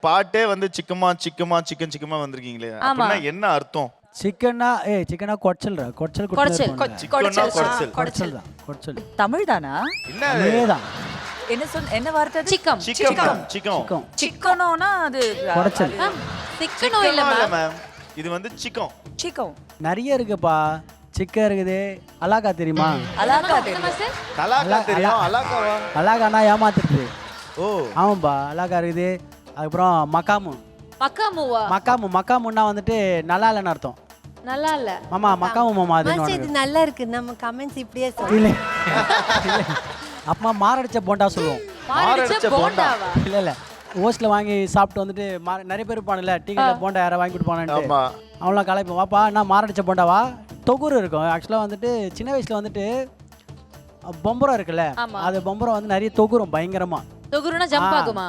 பாட்டே வந்து சிக்கமா சிக்கமா சிக்கன் சிக்கமா வந்திருக்கீங்களே அப்படின்னா என்ன அர்த்தம்? சிக்கனா கொச்சல்ரா கொச்சல் சிக்கனா கொச்சல் கொச்சல் தான் கொச்சல் தமிழ் தானா? என்ன அதேதான் என்ன வார்த்தை அது? சிக்கம் சிக்கம் சிக்கம் சிக்கனோனா அது கொச்சல் சிக்கனோ இல்ல மேம் இது வந்து சிக்கம் சிக்கம் நிறைய இருக்குப்பா சிக்கன் இருக்குது அலாக்கா தெரியுமா அலாக்கா தெரியுமா சார்? கலாக்கா தெரியும் அலாக்காவா? அலாக்கானா ஏமாத்துறது ஓ ஆமாப்பா அலாக்கா இருக்குது அதுக்கப்புறம் மக்காமுன்னா வந்துட்டு நல்லா இல்லைன்னு அர்த்தம். நல்லா இல்ல மாமா மக்காமு மாமா அது இது நல்லா இருக்கு. நம்ம கமெண்ட்ஸ் இப்படியே இல்ல அப்பமா மாரடிச்ச போண்டா சொல்லுவோம். மாரடிச்ச போண்டாவா? இல்ல ஓஸ்ல வாங்கி சாப்பிட்டு வந்துட்டு நிறைய பேர் இருப்பானுல்ல டீ கடையில போண்டா யாரை வாங்கி கொடுப்பானுட்டு ஆமா அவங்களாம் கலாய்ப்போம். வாப்பா என்ன மாரடிச்ச போண்டாவா? தொகுரு இருக்கும். ஆக்சுவலாக வந்துட்டு சின்ன வயசுல வந்துட்டு பொம்பரம் இருக்குல்ல அது பொம்பரம் வந்து நிறைய தொகுரும் பயங்கரமா. தொகுருனா ஜம்ப் ஆகுமா?